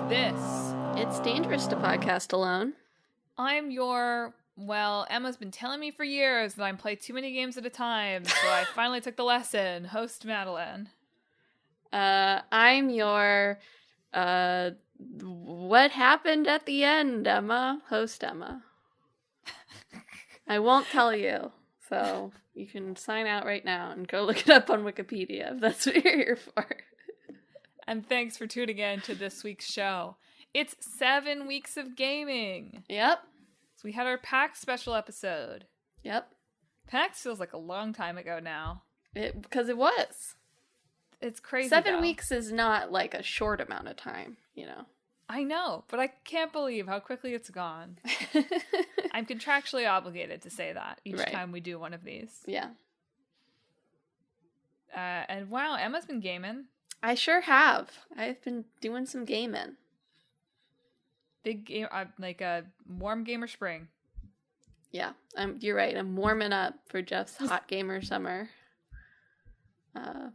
this? It's dangerous to podcast alone. I'm Emma's been telling me for years that I play too many games at a time, so I finally took the lesson. Host Madelyn. I'm your, what happened at the end, Emma? Host Emma. I won't tell you, so you can sign out right now and go look it up on Wikipedia if that's what you're here for. And thanks for tuning in to this week's show. It's 7 weeks of gaming. Yep. So we had our PAX special episode. Yep. PAX feels like a long time ago now. Because it was. It's crazy, 7 though. weeks is not like a short amount of time, you know. I know, but I can't believe how quickly it's gone. I'm contractually obligated to say that each time we do one of these. Yeah. And wow, Emma's been gaming. I sure have. I've been doing some gaming. Big game, like a warm gamer spring. Yeah, you're right. I'm warming up for Jeff's hot gamer summer.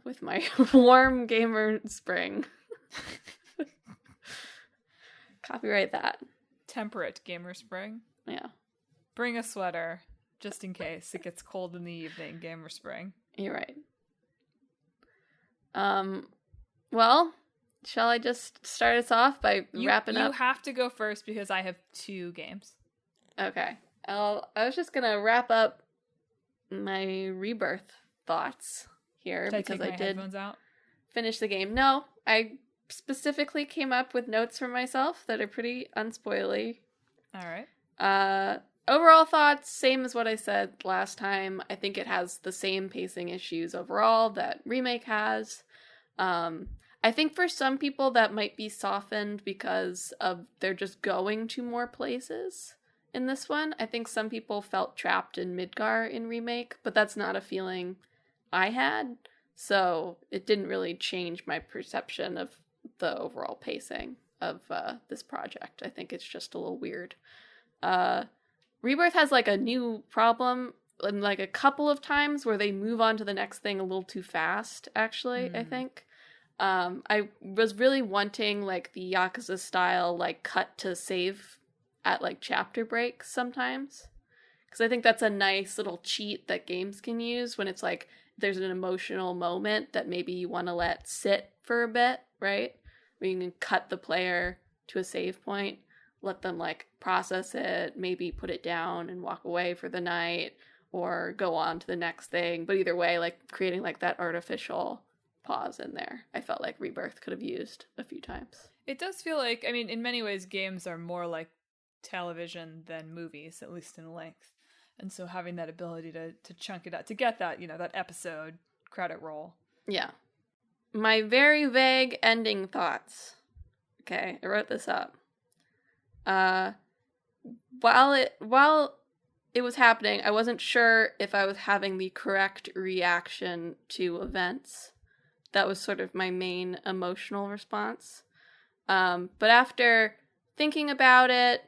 With my warm gamer spring. Copyright that. Temperate gamer spring. Yeah. Bring a sweater, just in case it gets cold in the evening, gamer spring. You're right. Well, shall I just start us off by wrapping up? You have to go first because I have 2 games. Okay. I was just going to wrap up my Rebirth thoughts here because I did headphones out? Finish the game. No, I specifically came up with notes for myself that are pretty unspoily. All right. Overall thoughts, same as what I said last time. I think it has the same pacing issues overall that Remake has. I think for some people that might be softened because of they're just going to more places in this one. I think some people felt trapped in Midgar in Remake, but that's not a feeling I had. So it didn't really change my perception of the overall pacing of this project. I think it's just a little weird. Rebirth has like a new problem and like a couple of times where they move on to the next thing a little too fast, actually, I think. I was really wanting like the Yakuza style like cut to save at like chapter breaks sometimes. Because I think that's a nice little cheat that games can use when it's like there's an emotional moment that maybe you want to let sit for a bit, right? Where you can cut the player to a save point, let them like process it, maybe put it down and walk away for the night or go on to the next thing. But either way, like creating like that artificial pause in there, I felt like Rebirth could have used a few times. It does feel like, I mean, in many ways, games are more like television than movies, at least in length. And so having that ability to chunk it out, to get that, that episode credit roll. Yeah. My very vague ending thoughts. Okay, I wrote this up. While it was happening, I wasn't sure if I was having the correct reaction to events. That was sort of my main emotional response. But after thinking about it,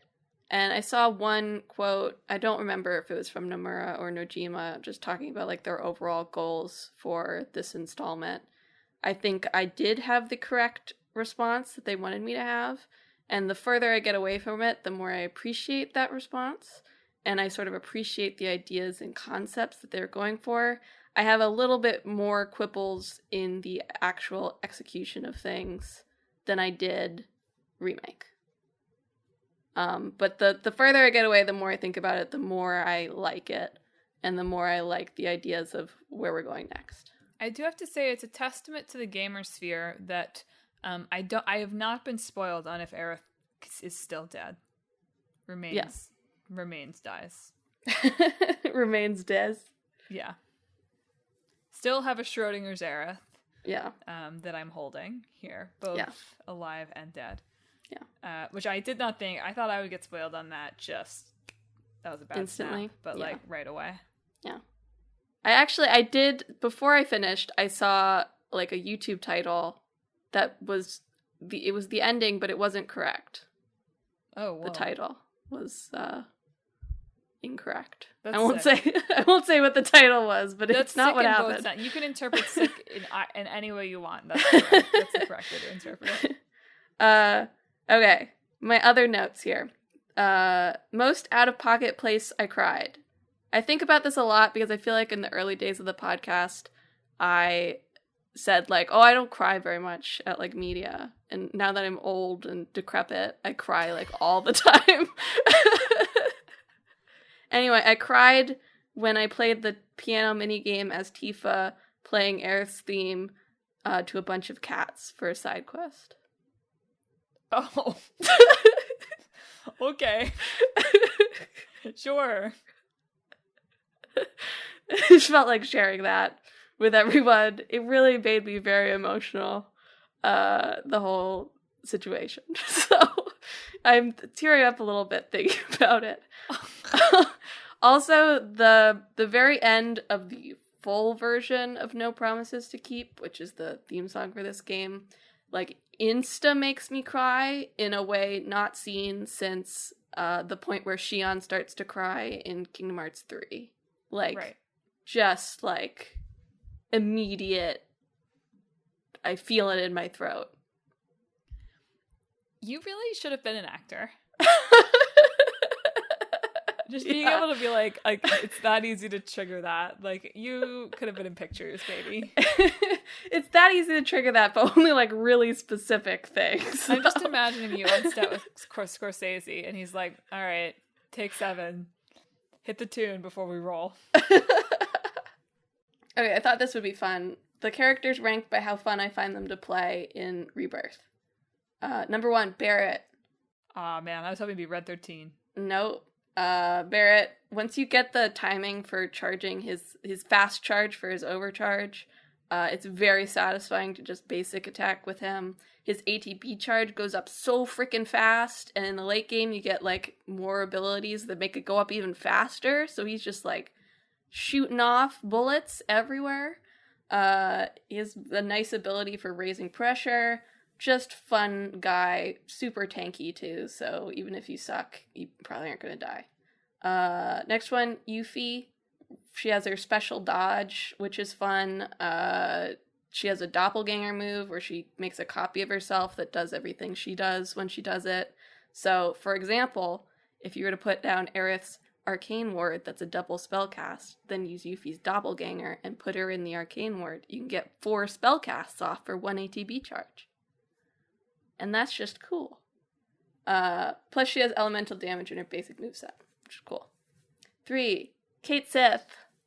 and I saw one quote, I don't remember if it was from Nomura or Nojima, just talking about like their overall goals for this installment. I think I did have the correct response that they wanted me to have. And the further I get away from it, the more I appreciate that response. And I sort of appreciate the ideas and concepts that they're going for. I have a little bit more quibbles in the actual execution of things than I did Remake. But the further I get away, the more I think about it, the more I like it. And the more I like the ideas of where we're going next. I do have to say it's a testament to the gamer sphere that I have not been spoiled on if Aerith is still dead. Remains dies. Remains dies. Yeah. Still have a Schrodinger's Aerith. Yeah. That I'm holding here, both alive and dead. Yeah. Which I did not think. I thought I would get spoiled on that. That was a bad instantly, snap, but like right away. Yeah. I did, before I finished, I saw like a YouTube title that was it was the ending, but it wasn't correct. Oh, whoa. The title was incorrect. That's I won't say what the title was, but it's not what happened. You can interpret sick in any way you want. That's correct. That's the correct way to interpret it. Okay, my other notes here. Most out-of-pocket place I cried. I think about this a lot because I feel like in the early days of the podcast, I said, like, oh, I don't cry very much at, like, media. And now that I'm old and decrepit, I cry, like, all the time. Anyway, I cried when I played the piano minigame as Tifa playing Aerith's theme to a bunch of cats for a side quest. Oh. Okay. Sure. I just felt like sharing that with everyone. It really made me very emotional, the whole situation. So I'm tearing up a little bit thinking about it. Also, the very end of the full version of No Promises to Keep, which is the theme song for this game, like, insta makes me cry in a way not seen since the point where Xion starts to cry in Kingdom Hearts 3. Like, right. Just, like, immediate, I feel it in my throat. You really should have been an actor. Just being able to be like, it's that easy to trigger that. Like, you could have been in pictures, baby. It's that easy to trigger that, but only, like, really specific things. I'm just imagining you on set with Scorsese, and he's like, all right, take 7. Hit the tune before we roll. Okay, I thought this would be fun. The characters ranked by how fun I find them to play in Rebirth. Number 1, Barrett. Aw, man, I was hoping it'd be Red 13. Nope. Barrett, once you get the timing for charging his fast charge for his overcharge, it's very satisfying to just basic attack with him. His ATB charge goes up so freaking fast, and in the late game you get, like, more abilities that make it go up even faster, so he's just, like, shooting off bullets everywhere. He has a nice ability for raising pressure. Just fun guy, super tanky too, so even if you suck, you probably aren't going to die. Next one, Yuffie. She has her special dodge, which is fun. She has a doppelganger move where she makes a copy of herself that does everything she does when she does it. So, for example, if you were to put down Aerith's arcane ward that's a double spell cast, then use Yuffie's doppelganger and put her in the arcane ward, you can get 4 spell casts off for 1 ATB charge. And that's just cool. Plus she has elemental damage in her basic moveset, which is cool. 3, Kate Sith.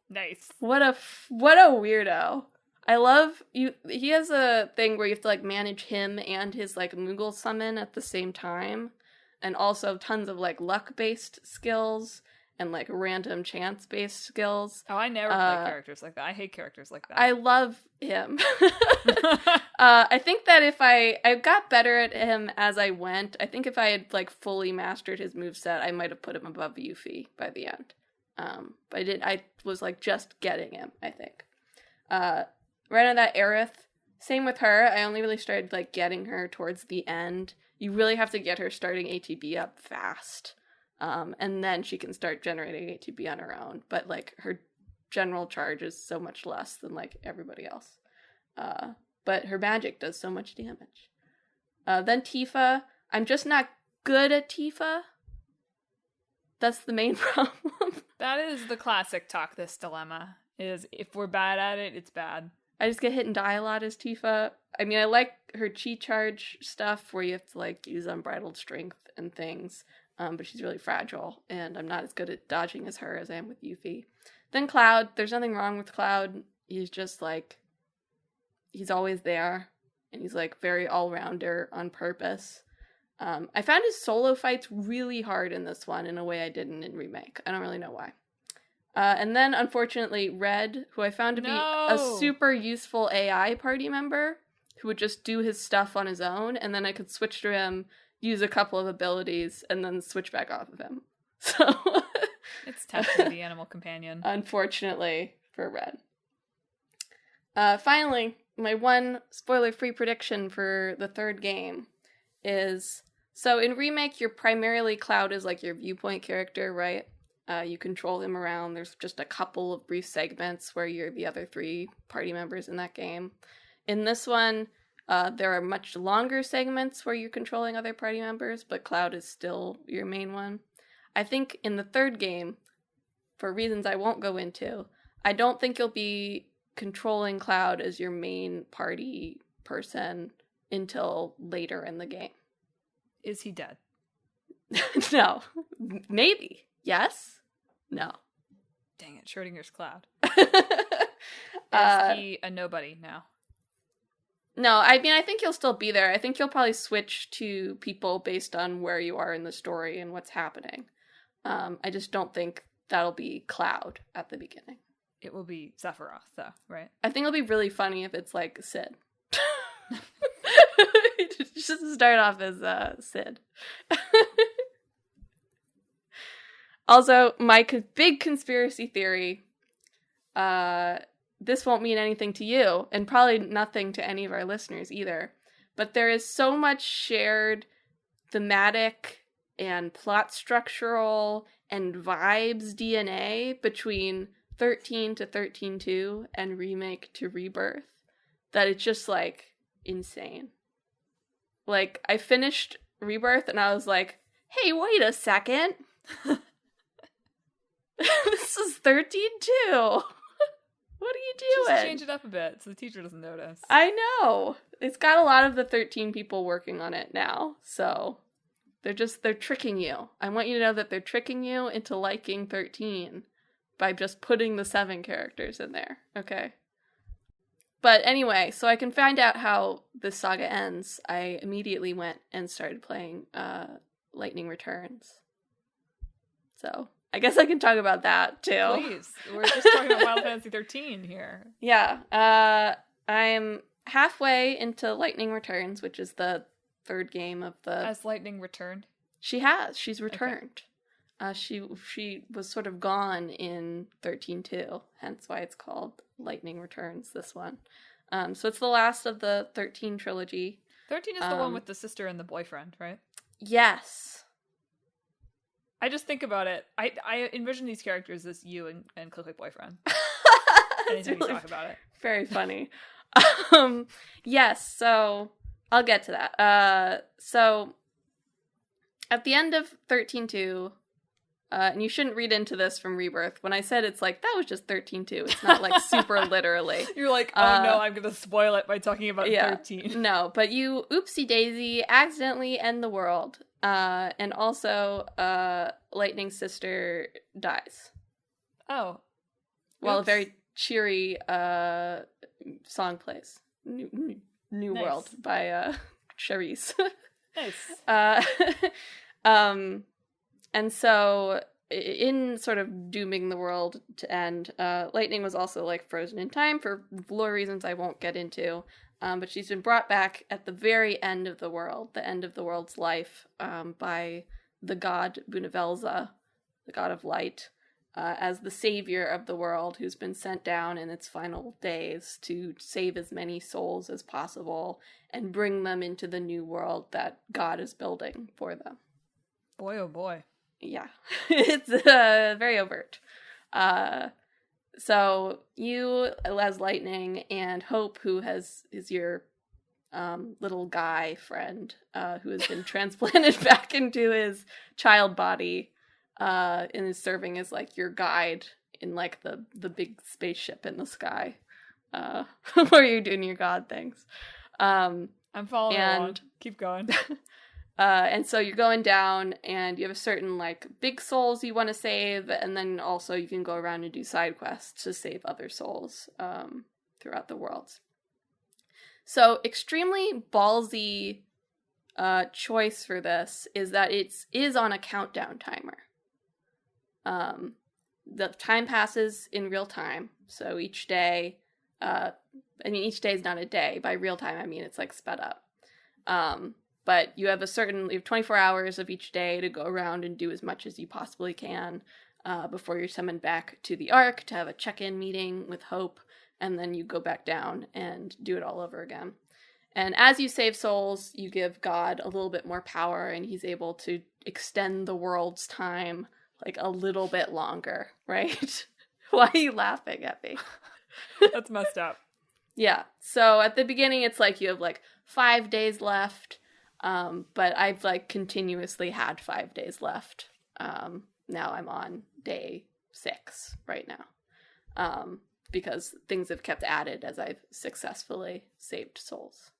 Nice. What a weirdo. I love you. He has a thing where you have to, like, manage him and his, like, Moogle summon at the same time. And also tons of, like, luck-based skills and, like, random chance-based skills. Oh, I never play characters like that. I hate characters like that. I love him. I think that if I got better at him as I went, I think if I had, like, fully mastered his moveset, I might have put him above Yuffie by the end. But I was, like, just getting him, I think. Right on that, Aerith, same with her. I only really started, like, getting her towards the end. You really have to get her starting ATB up fast. And then she can start generating ATB on her own. But, like, her general charge is so much less than, like, everybody else. But her magic does so much damage. Then Tifa. I'm just not good at Tifa. That's the main problem. That is the classic Talk This dilemma, is if we're bad at it, it's bad. I just get hit and die a lot as Tifa. I mean, I like her chi charge stuff where you have to, like, use unbridled strength and things. But she's really fragile, and I'm not as good at dodging as her as I am with Yuffie. Then Cloud. There's nothing wrong with Cloud. He's just, like, he's always there, and he's, like, very all-rounder on purpose. I found his solo fights really hard in this one in a way I didn't in Remake. I don't really know why. And then, unfortunately, Red, who I found to be a super useful AI party member, who would just do his stuff on his own, and then I could switch to him, use a couple of abilities, and then switch back off of him. So it's testing the animal companion. Unfortunately for Red. Finally, my one spoiler-free prediction for the third game is, so in Remake, you're primarily Cloud as, like, your viewpoint character, right? You control him around. There's just a couple of brief segments where you're the other 3 party members in that game. In this one, There are much longer segments where you're controlling other party members, but Cloud is still your main one. I think in the third game, for reasons I won't go into, I don't think you'll be controlling Cloud as your main party person until later in the game. Is he dead? No. Maybe. Yes? No. Dang it, Schrodinger's Cloud. Is he a nobody now? No, I mean, I think you'll still be there. I think you'll probably switch to people based on where you are in the story and what's happening. I just don't think that'll be Cloud at the beginning. It will be Sephiroth, though, right? I think it'll be really funny if it's like Sid. Just start off as Sid. Also, my big conspiracy theory, this won't mean anything to you, and probably nothing to any of our listeners either, but there is so much shared thematic and plot structural and vibes DNA between 13 to 13-2 and Remake to Rebirth that it's just, like, insane. Like, I finished Rebirth and I was like, hey, wait a second. This is 13-2. What are you doing? Just change it up a bit so the teacher doesn't notice. I know. It's got a lot of the 13 people working on it now, so they're tricking you. I want you to know that they're tricking you into liking 13 by just putting the 7 characters in there, okay? But anyway, so I can find out how this saga ends. I immediately went and started playing Lightning Returns. So I guess I can talk about that, too. Please. We're just talking about Final Fantasy 13 here. Yeah. I'm halfway into Lightning Returns, which is the third game of the... Has Lightning returned? She has. She's returned. Okay. She was sort of gone in 13-2, hence why it's called Lightning Returns, this one. So it's the last of the 13 trilogy. 13 is the one with the sister and the boyfriend, right? Yes. I just think about it. I envision these characters as you and Click Boyfriend. Anytime you talk about it. Very funny. Yes, so I'll get to that. So at the end of 13-2, and you shouldn't read into this from Rebirth. When I said it's like, that was just 13-2. It's not like super literally. You're like, oh no, I'm going to spoil it by talking about 13. No, but you, oopsie daisy, accidentally end the world. And also, Lightning's sister dies. Oh. While a very cheery song plays. New nice. World by Charisse. Nice. And so, in sort of dooming the world to end, Lightning was also, like, frozen in time for lore reasons I won't get into. But she's been brought back at the very end of the world, the end of the world's life, by the god Bunavelza, the god of light, as the savior of the world who's been sent down in its final days to save as many souls as possible and bring them into the new world that God is building for them. Boy, oh boy. Yeah, it's very overt. So you, as Lightning, and Hope, who is your little guy friend, who has been transplanted back into his child body, and is serving as like your guide in like the big spaceship in the sky, where you're doing your god things. I'm following along. Keep going. And so you're going down, and you have a certain, like, big souls you want to save, and then also you can go around and do side quests to save other souls throughout the worlds. So, extremely ballsy choice for this is that it is on a countdown timer. The time passes in real time, so each day, each day is not a day. By real time, I mean it's, like, sped up. But you have 24 hours of each day to go around and do as much as you possibly can before you're summoned back to the Ark to have a check-in meeting with Hope, and then you go back down and do it all over again. And as you save souls, you give God a little bit more power, and he's able to extend the world's time like a little bit longer, right? Why are you laughing at me? That's messed up. Yeah. So at the beginning, it's like you have like 5 days left. But I've like continuously had 5 days left. Now I'm on day 6 right now. Because things have kept added as I've successfully saved souls.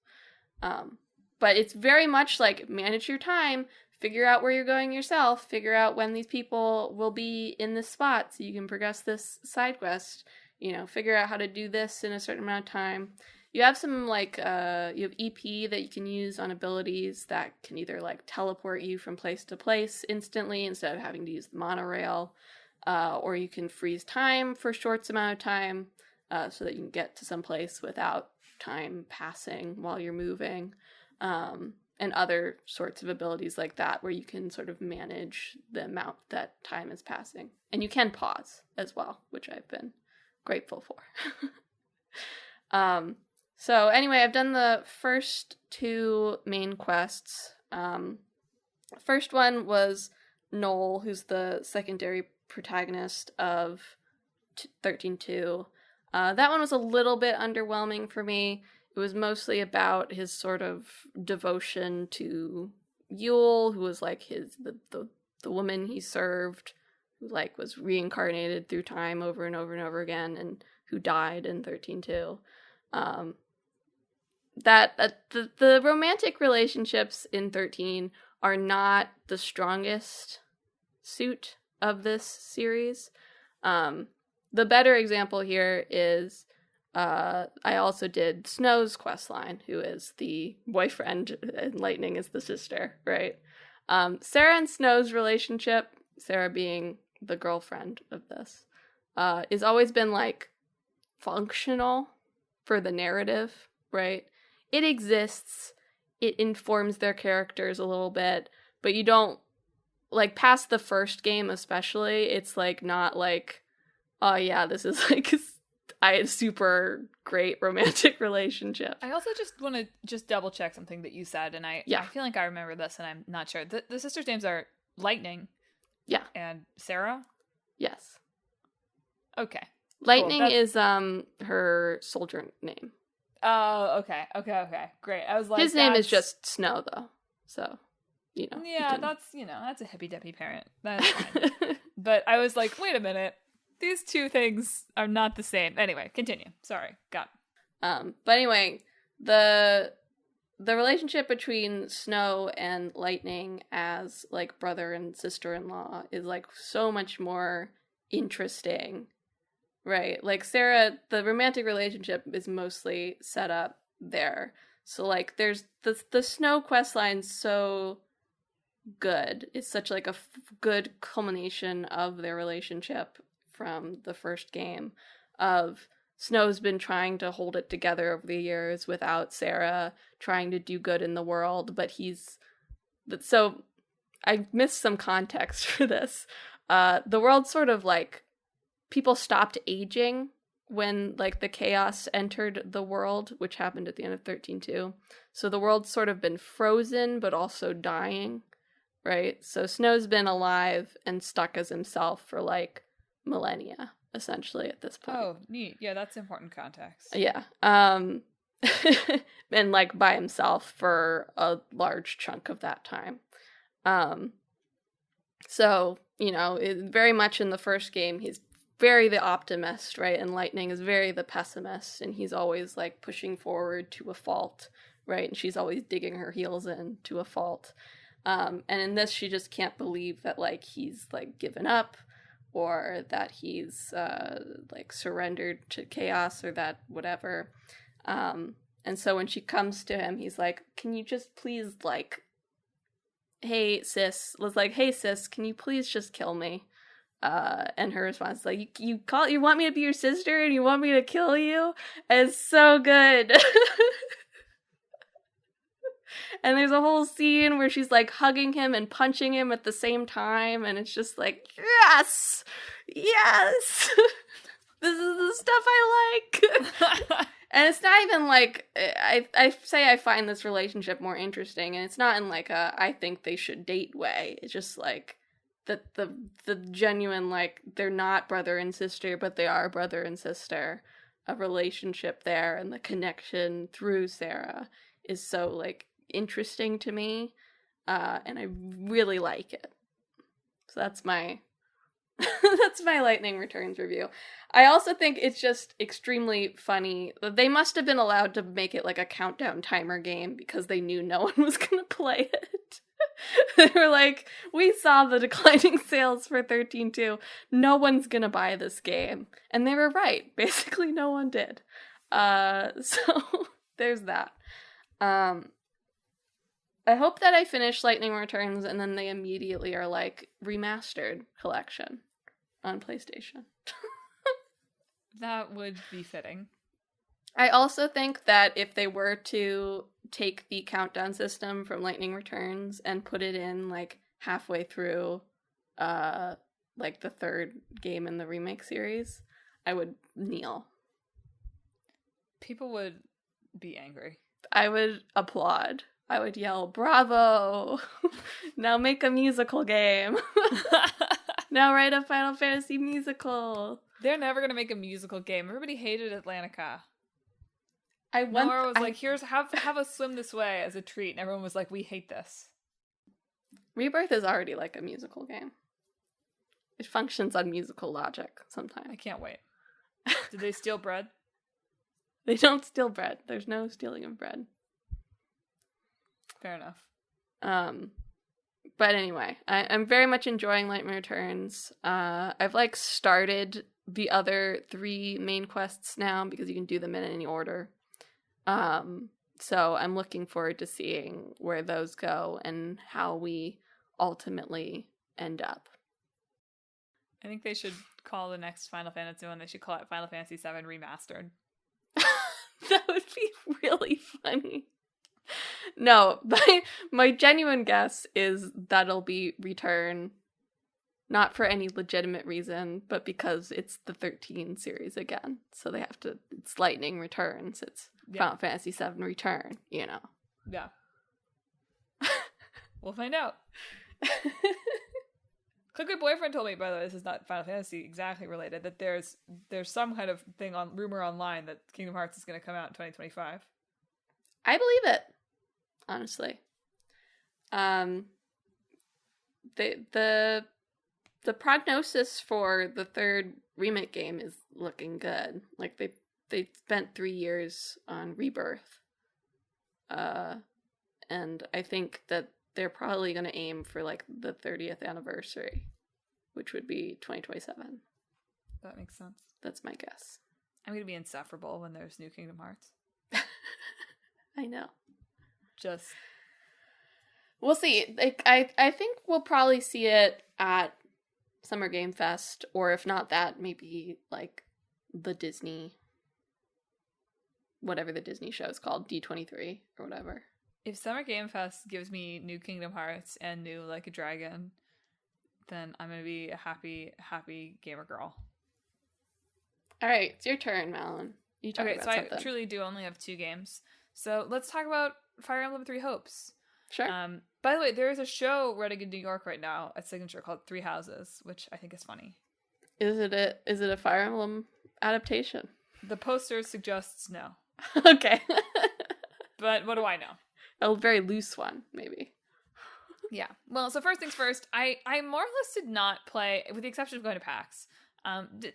But it's very much like manage your time, figure out where you're going yourself, figure out when these people will be in this spot so you can progress this side quest, figure out how to do this in a certain amount of time. You have some, like, you have EP that you can use on abilities that can either, like, teleport you from place to place instantly instead of having to use the monorail, or you can freeze time for a short amount of time so that you can get to some place without time passing while you're moving, and other sorts of abilities like that where you can sort of manage the amount that time is passing. And you can pause as well, which I've been grateful for. So anyway, I've done the first 2 main quests. First one was Noel, who's the secondary protagonist of 13.2. That one was a little bit underwhelming for me. It was mostly about his sort of devotion to Yule, who was like the woman he served, who like was reincarnated through time over and over and over again, and who died in 13.2. The romantic relationships in 13 are not the strongest suit of this series. The better example here is I also did Snow's questline, who is the boyfriend and Lightning is the sister, right? Sarah and Snow's relationship, Sarah being the girlfriend of this, has always been like functional for the narrative, right? It exists, it informs their characters a little bit, but you don't, like, past the first game especially, it's like not like, oh yeah, this is like a super great romantic relationship. I also just want to just double check something that you said, and I feel like I remember this, and I'm not sure. The sisters' names are Lightning, and Sarah. Yes. Okay. Lightning is her soldier name. Oh, okay, great. I was like, his name is just Snow, though, so yeah, that's a hippy dippy parent. That's fine. But I was like, wait a minute. These 2 things are not the same. Anyway, continue. Sorry. Got it. But anyway, the relationship between Snow and Lightning as, like, brother and sister-in-law is, like, so much more interesting, right? Like, Sarah, the romantic relationship is mostly set up there. So, like, there's the Snow questline's so good. It's such, like, a good culmination of their relationship from the first game, of Snow's been trying to hold it together over the years without Sarah, trying to do good in the world, but so I missed some context for this. The world sort of, like, people stopped aging when, like, the chaos entered the world, which happened at the end of 13.2. So the world's sort of been frozen, but also dying, right? So Snow's been alive and stuck as himself for, like, millennia, essentially, at this point. Oh, neat. Yeah, that's important context. Yeah. And, like, by himself for a large chunk of that time. So, very much in the first game, he's very the optimist, right? And Lightning is very the pessimist, and he's always, like, pushing forward to a fault, right? And she's always digging her heels in to a fault. And in this, she just can't believe that, like, he's, like, given up, or that he's, like, surrendered to chaos, or that whatever. And so when she comes to him, he's like, can you just please, like, hey, sis, can you please just kill me? And her response is like, you want me to be your sister and you want me to kill you? It's so good. And there's a whole scene where she's, like, hugging him and punching him at the same time, and it's just like, yes! This is the stuff I like! And it's not even, like, I say I find this relationship more interesting, and it's not in, like, a I think they should date way. It's just, like, the genuine, like, they're not brother and sister, but they are brother and sister, a relationship there, and the connection through Sarah is so like interesting to me, and I really like it. So that's my that's my Lightning Returns review. I also think it's just extremely funny. They must have been allowed to make it like a countdown timer game because they knew no one was going to play it. They were like, we saw the declining sales for 13.2. No one's going to buy this game. And they were right. Basically, no one did. So there's that. I hope that I finish Lightning Returns and then they immediately are like remastered collection on PlayStation. That would be fitting. I also think that if they were to take the countdown system from Lightning Returns and put it in like halfway through like the third game in the remake series, I would kneel. People would be angry. I would applaud. I would yell, "Bravo! Now make a musical game. Now write a Final Fantasy musical." They're never gonna make a musical game. Everybody hated Atlantica. Nora was like, "Here's have us swim this way as a treat," and everyone was like, "We hate this." Rebirth is already like a musical game. It functions on musical logic sometimes. I can't wait. Did they steal bread? They don't steal bread. There's no stealing of bread. Fair enough. But anyway, I'm very much enjoying Lightning Returns. I've like started the other 3 main quests now because you can do them in any order. So I'm looking forward to seeing where those go and how we ultimately end up. I think they should call the next Final Fantasy one, they should call it Final Fantasy VII Remastered. That would be really funny. No, my genuine guess is that'll be Return, not for any legitimate reason, but because it's the 13 series again. So they have to, it's Lightning Returns, it's Final Fantasy VII Return, you know. Yeah. We'll find out. Clickbait Boyfriend told me, by the way, this is not Final Fantasy exactly related, that there's some kind of thing on rumor online that Kingdom Hearts is going to come out in 2025. I believe it, honestly. The prognosis for the third remake game is looking good. Like they spent 3 years on Rebirth, and I think that they're probably going to aim for like the 30th anniversary, which would be 2027. That makes sense. That's my guess. I'm going to be insufferable when there's new Kingdom Hearts. I know. Just we'll see. Like I think we'll probably see it at Summer Game Fest, or if not that, maybe like the Disney, whatever the Disney show is called, D23 or whatever. If Summer Game Fest gives me new Kingdom Hearts and new Like a Dragon, then I'm gonna be a happy gamer girl. All right, it's your turn, Madelyn. You talk about something. I truly do only have 2 games. So let's talk about Fire Emblem 3 Hopes. Sure. By the way, there is a show running in New York right now at Signature called 3 Houses, which I think is funny. Is it a Fire Emblem adaptation? The poster suggests no. Okay. But what do I know? A very loose one, maybe. Yeah. Well, so first things first, I more or less did not play, with the exception of going to PAX,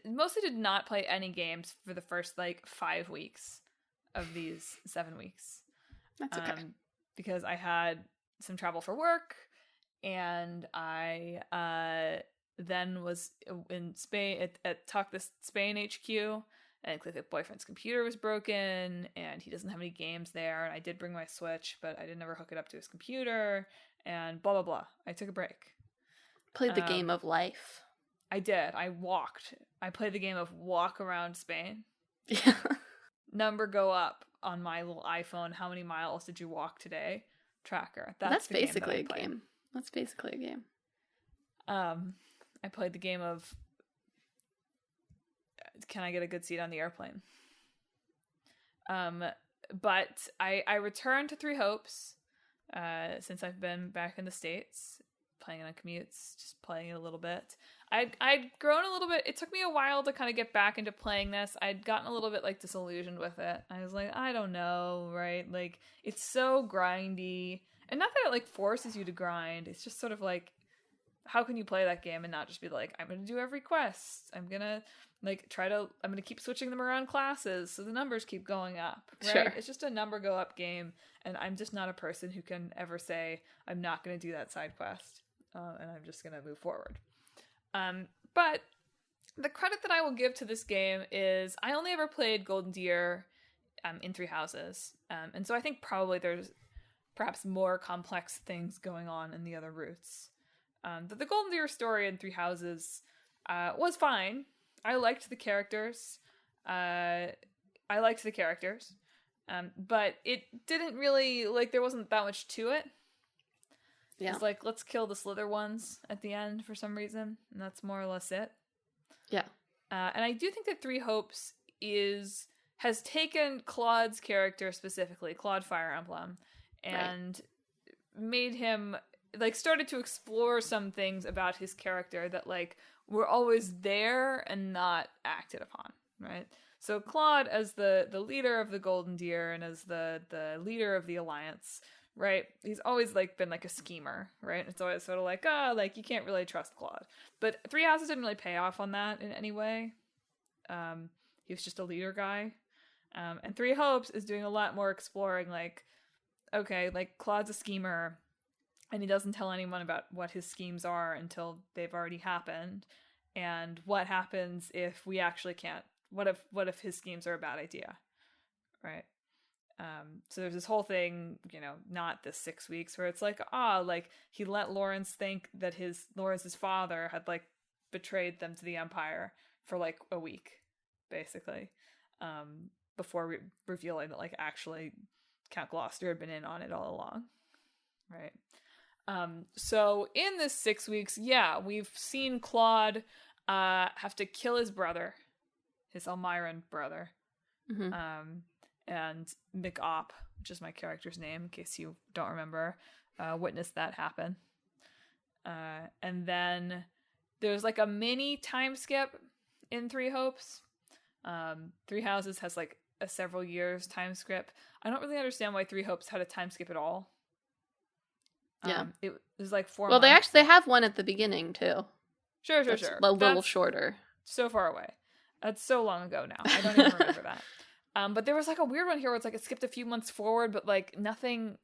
mostly did not play any games for the first, 5 weeks of these 7 weeks. That's okay. Because I had some travel for work, and I then was in Spain at Talk This Spain HQ, and Clickbait Boyfriend's computer was broken, and he doesn't have any games there, and I did bring my Switch, but I didn't ever hook it up to his computer, and blah, blah, blah. I took a break. Played the game of life. I did. I walked. I played the game of walk around Spain. Yeah. Number go up on my little iPhone. How many miles did you walk today? Tracker. That's basically a game. That's basically a game. I played the game of can I get a good seat on the airplane? But I returned to 3 Hopes since I've been back in the States. playing it on commutes, just playing it a little bit. I'd grown a little bit. It took me a while to kind of get back into playing this. I'd gotten a little bit like disillusioned with it. I was like, I don't know, right? Like, it's so grindy. And not that it like forces you to grind. It's just sort of like, how can you play that game and not just be like, I'm going to do every quest. I'm going to keep switching them around classes so the numbers keep going up, right? Sure. It's just a number go up game, and I'm just not a person who can ever say, I'm not going to do that side quest, and I'm just going to move forward. But the credit that I will give to this game is I only ever played Golden Deer in Three Houses, and so I think probably there's perhaps more complex things going on in the other routes. But the Golden Deer story in Three Houses was fine. I liked the characters. But it didn't really, like, there wasn't that much to it. Yeah. It's like, let's kill the Slither ones at the end for some reason, and that's more or less it. Yeah. And I do think that Three Hopes has taken Claude's character specifically, Claude Fire Emblem, and made him, like, started to explore some things about his character that, like, were always there and not acted upon, right? So Claude, as the leader of the Golden Deer and as the leader of the Alliance, right? He's always, like, been, like, a schemer, right? It's always sort of like, like, you can't really trust Claude. But Three Houses didn't really pay off on that in any way. He was just a leader guy. And Three Hopes is doing a lot more exploring, like, okay, like, Claude's a schemer, and he doesn't tell anyone about what his schemes are until they've already happened. And what happens if we actually can't? What if his schemes are a bad idea? Right? So there's this whole thing, not the 6 weeks, where it's like, like, he let Lawrence think that Lawrence's father had, like, betrayed them to the Empire for, like, a week, basically, before revealing that, like, actually Count Gloucester had been in on it all along. Right? So in this 6 weeks, we've seen Claude have to kill his brother, his Elmiran brother, and McOp, which is my character's name, in case you don't remember, witnessed that happen. And then there's, like, a mini time skip in Three Hopes. Three Houses has, like, a several years time skip. I don't really understand why Three Hopes had a time skip at all. Yeah. It was like 4 Well, months. they have one at the beginning, too. Sure. A little shorter. So far away. That's so long ago now. I don't even remember that. But there was, like, a weird one here where it's like it skipped a few months forward, but, like, nothing.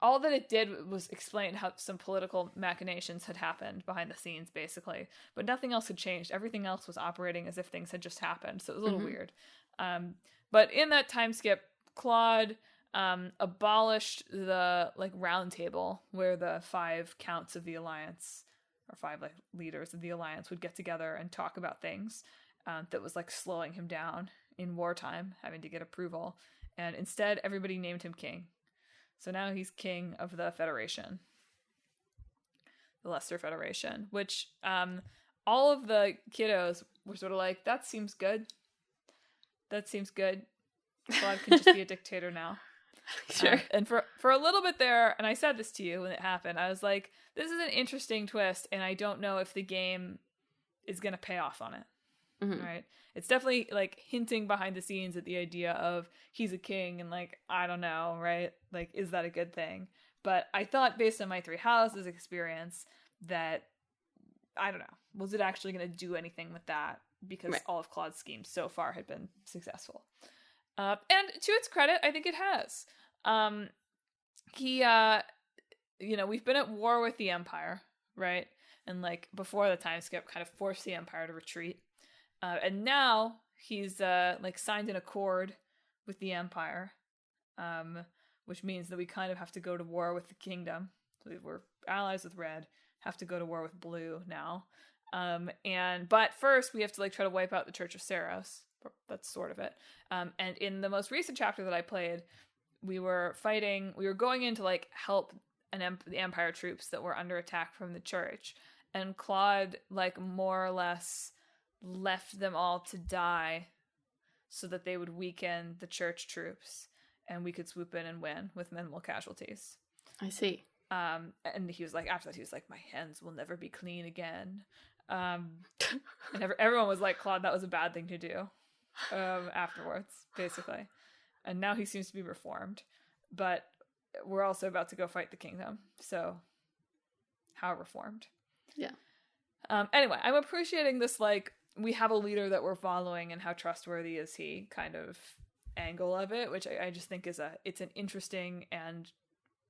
All that it did was explain how some political machinations had happened behind the scenes, basically. But nothing else had changed. Everything else was operating as if things had just happened. So it was a little weird. But in that time skip, Claude abolished the, like, round table where the 5 counts of the Alliance, or 5, like, leaders of the Alliance would get together and talk about things that was, like, slowing him down in wartime, having to get approval. And instead, everybody named him king. So now he's king of the Federation. The Leicester Federation. Which all of the kiddos were sort of like, that seems good. Claude can just be a dictator now. Sure. And for a little bit there, and I said this to you when it happened, I was like, this is an interesting twist, and I don't know if the game is going to pay off on it. Right? It's definitely, like, hinting behind the scenes at the idea of he's a king, and, like, I don't know, right? Like, is that a good thing? But I thought, based on my Three Houses experience, that, I don't know, was it actually going to do anything with that? Because all of Claude's schemes so far had been successful. And to its credit, I think it has. We've been at war with the Empire, right? And, like, before the time skip kind of forced the Empire to retreat. And now he's, like, signed an accord with the Empire, which means that we kind of have to go to war with the Kingdom. So we're allies with Red, have to go to war with Blue now. But first we have to, like, try to wipe out the Church of Saros. That's sort of it. And in the most recent chapter that I played, we were going in to, like, help the Empire troops that were under attack from the Church. And Claude, like, more or less left them all to die so that they would weaken the Church troops and we could swoop in and win with minimal casualties. I see. And he was like, after that, he was like, my hands will never be clean again. And everyone was like, Claude, that was a bad thing to do. Afterwards, basically. And now he seems to be reformed. But we're also about to go fight the kingdom. So, how reformed? Yeah. Anyway, I'm appreciating this, like, we have a leader that we're following and how trustworthy is he kind of angle of it, which I just think it's an interesting and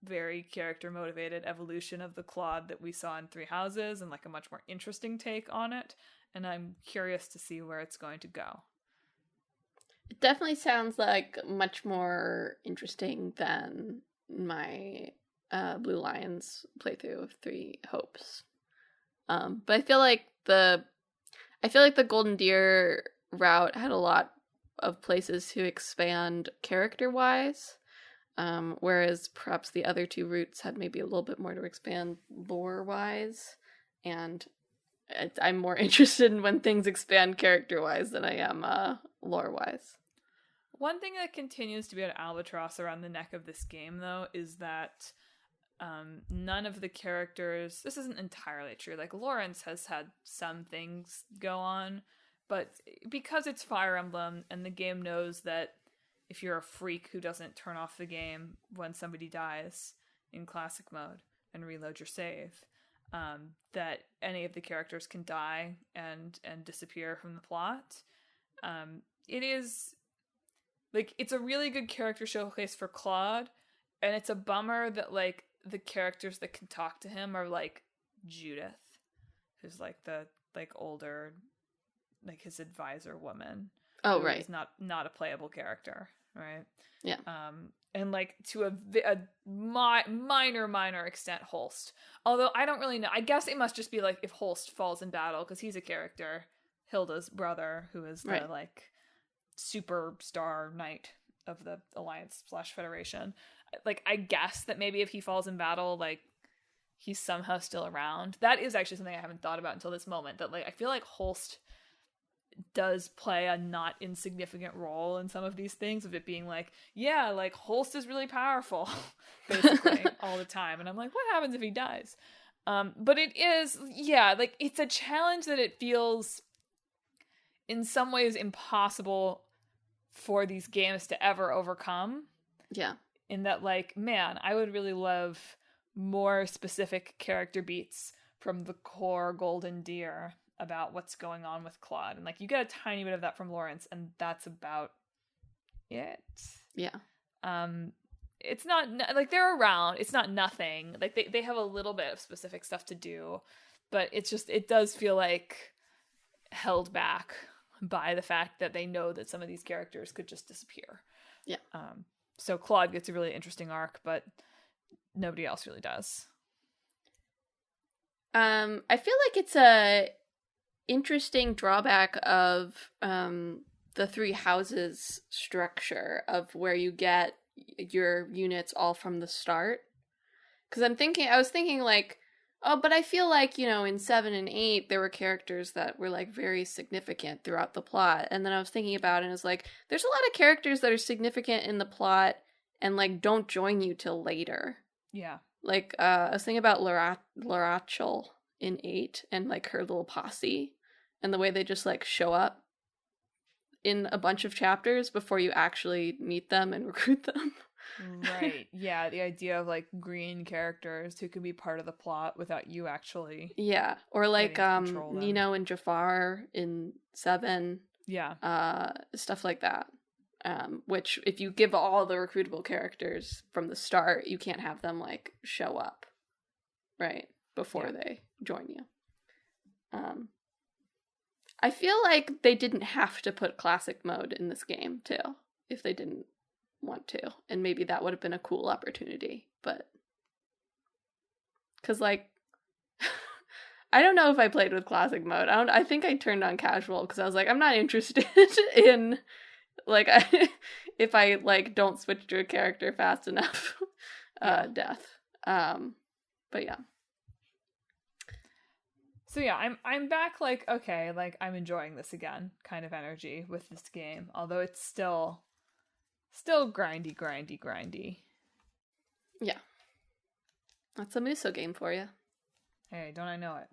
very character motivated evolution of the Claude that we saw in Three Houses, and like a much more interesting take on it. And I'm curious to see where it's going to go. It definitely sounds like much more interesting than my Blue Lions playthrough of Three Hopes. But I feel like the Golden Deer route had a lot of places to expand character-wise, whereas perhaps the other two routes had maybe a little bit more to expand lore-wise, and I'm more interested in when things expand character-wise than I am lore-wise. One thing that continues to be an albatross around the neck of this game, though, is that none of the characters, this isn't entirely true, like Lawrence has had some things go on, but because it's Fire Emblem and the game knows that if you're a freak who doesn't turn off the game when somebody dies in classic mode and reload your save, that any of the characters can die and disappear from the plot. It is like, it's a really good character showcase for Claude, and it's a bummer that like the characters that can talk to him are like Judith, who's like the like older, like his advisor woman. Oh, right. Is not a playable character, right? Yeah. And like to a minor extent, Holst. Although I don't really know. I guess it must just be like if Holst falls in battle, because he's a character, Hilda's brother, who is the like superstar knight of the Alliance/Federation. Like, I guess that maybe if he falls in battle, like, he's somehow still around. That is actually something I haven't thought about until this moment, that like I feel like Holst does play a not insignificant role in some of these things, of it being like, yeah, like Holst is really powerful basically all the time, and I'm like, what happens if he dies? But it is, yeah, like it's a challenge that it feels in some ways impossible for these games to ever overcome. Yeah. In that, like, man, I would really love more specific character beats from the core Golden Deer about what's going on with Claude. And like, you get a tiny bit of that from Lawrence, and that's about it. Yeah. It's not like they're around. It's not nothing. Like they have a little bit of specific stuff to do, but it's just, it does feel like held back by the fact that they know that some of these characters could just disappear. Yeah. So Claude gets a really interesting arc, but nobody else really does. I feel like it's a interesting drawback of the Three Houses structure of where you get your units all from the start. Because I was thinking like, oh, but I feel like, in 7 and 8, there were characters that were, like, very significant throughout the plot. And then I was thinking about it, and it's like, there's a lot of characters that are significant in the plot and, like, don't join you till later. Yeah. Like, I was thinking about Larachel in 8 and, like, her little posse and the way they just, like, show up in a bunch of chapters before you actually meet them and recruit them. Right. Yeah, the idea of like green characters who can be part of the plot without you actually. Yeah, or like Nino and Jafar in 7. Yeah. Stuff like that. Which if you give all the recruitable characters from the start, you can't have them like show up right before they join you. I feel like they didn't have to put classic mode in this game too, if they didn't want to, and maybe that would have been a cool opportunity, but because like I don't know if I played with classic mode. I think I turned on casual because I was like, I'm not interested in like if I like don't switch to a character fast enough death. But yeah. So yeah, I'm back like, okay, like I'm enjoying this again kind of energy with this game, although it's still grindy. Yeah. That's a Muso game for you. Hey, don't I know it?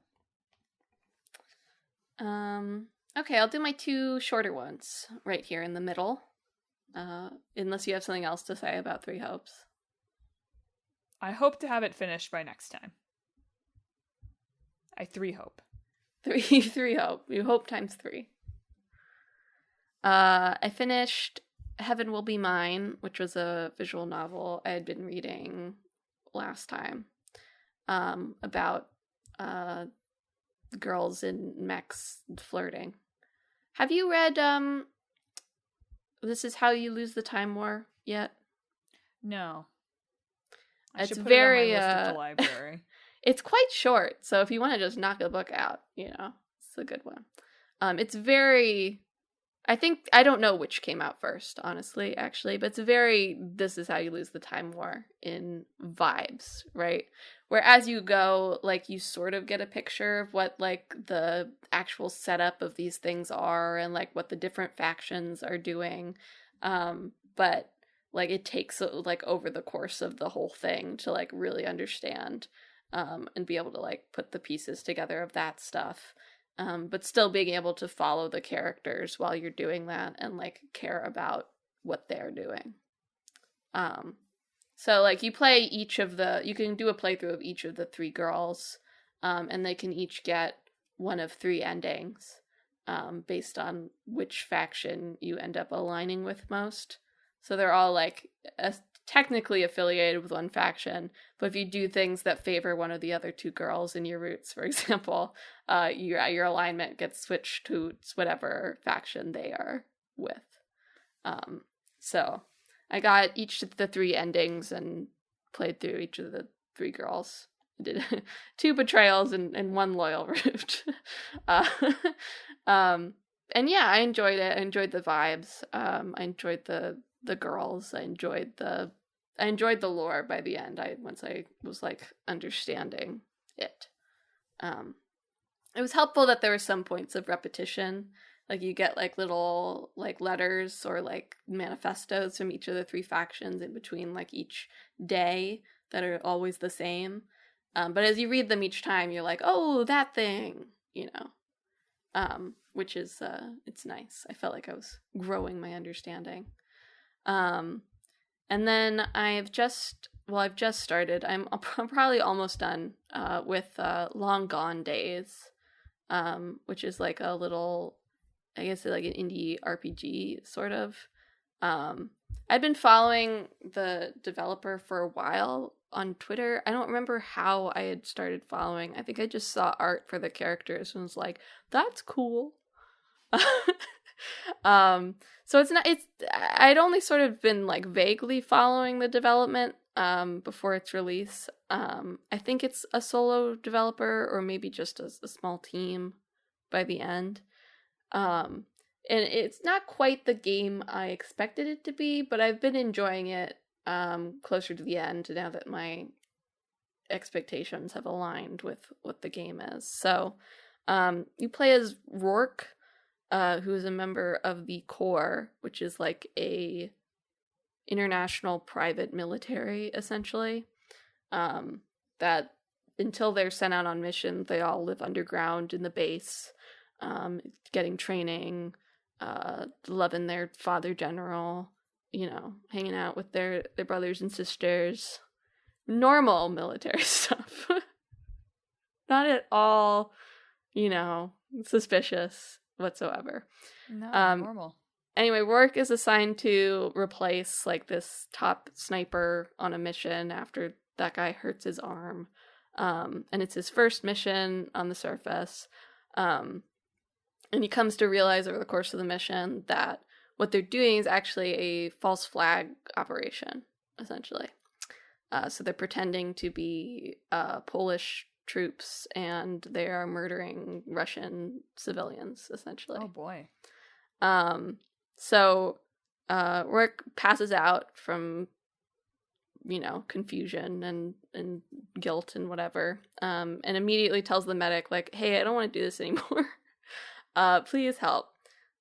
Okay, I'll do my 2 shorter ones right here in the middle. Unless you have something else to say about Three Hopes. I hope to have it finished by next time. I 3 hope. 3 hope. You hope times 3. I finished Heaven Will Be Mine, which was a visual novel I had been reading last time. About girls in mechs flirting. Have you read This Is How You Lose the Time War yet? No. It's very it on my list at the library. It's quite short, so if you want to just knock a book out, it's a good one. It's very, I don't know which came out first, honestly, actually, but it's very This Is How You Lose the Time War in vibes, right? Where as you go, like, you sort of get a picture of what, like, the actual setup of these things are and, like, what the different factions are doing. But, like, it takes, like, over the course of the whole thing to, like, really understand and be able to, like, put the pieces together of that stuff. But still being able to follow the characters while you're doing that and, like, care about what they're doing. So, like, you can do a playthrough of each of the 3 girls, and they can each get one of 3 endings, based on which faction you end up aligning with most. So they're all, like, technically affiliated with one faction, but if you do things that favor one of the other 2 girls in your roots, for example, your alignment gets switched to whatever faction they are with. So I got each of the 3 endings and played through each of the 3 girls. I did 2 betrayals and 1 loyal root. And yeah, I enjoyed it. I enjoyed the vibes. I enjoyed the girls. I enjoyed the lore by the end. Once I was, like, understanding it. It was helpful that there were some points of repetition. Like, you get, like, little, like, letters or, like, manifestos from each of the 3 factions in between, like, each day that are always the same. But as you read them each time, you're like, oh, that thing, which is, it's nice. I felt like I was growing my understanding. And then I've just started. I'm probably almost done with Long Gone Days, which is like a little, I guess, like an indie RPG sort of. I'd been following the developer for a while on Twitter. I don't remember how I had started following. I think I just saw art for the characters and was like, that's cool. So I'd only sort of been, like, vaguely following the development before its release. I think it's a solo developer or maybe just a small team by the end. And it's not quite the game I expected it to be, but I've been enjoying it closer to the end now that my expectations have aligned with what the game is. So you play as Rourke, who is a member of the Corps, which is like a international private military, essentially, that until they're sent out on mission, they all live underground in the base, getting training, loving their father general, hanging out with their brothers and sisters. Normal military stuff. Not at all, suspicious whatsoever. No, normal. Anyway, Rourke is assigned to replace, like, this top sniper on a mission after that guy hurts his arm. And it's his first mission on the surface. And he comes to realize over the course of the mission that what they're doing is actually a false flag operation, essentially. So they're pretending to be Polish troops, and they are murdering Russian civilians, essentially. Oh boy. So Rourke passes out from, confusion and guilt and whatever, and immediately tells the medic, like, hey, I don't want to do this anymore. Please help.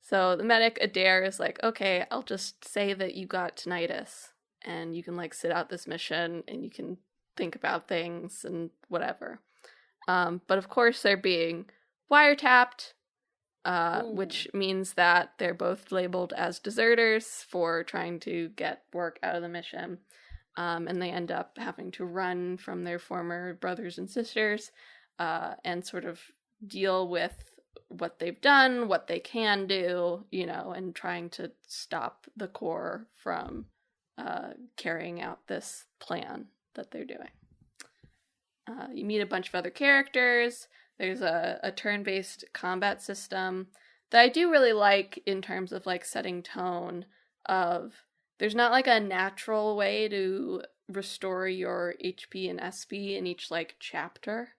So the medic, Adair, is like, okay, I'll just say that you got tinnitus, and you can, like, sit out this mission, and you can think about things and whatever. But of course they're being wiretapped, which means that they're both labeled as deserters for trying to get work out of the mission. And they end up having to run from their former brothers and sisters and sort of deal with what they've done, what they can do, and trying to stop the Corps from carrying out this plan that they're doing. You meet a bunch of other characters. There's a turn-based combat system that I do really like in terms of like setting tone of there's not like a natural way to restore your HP and SP in each like chapter.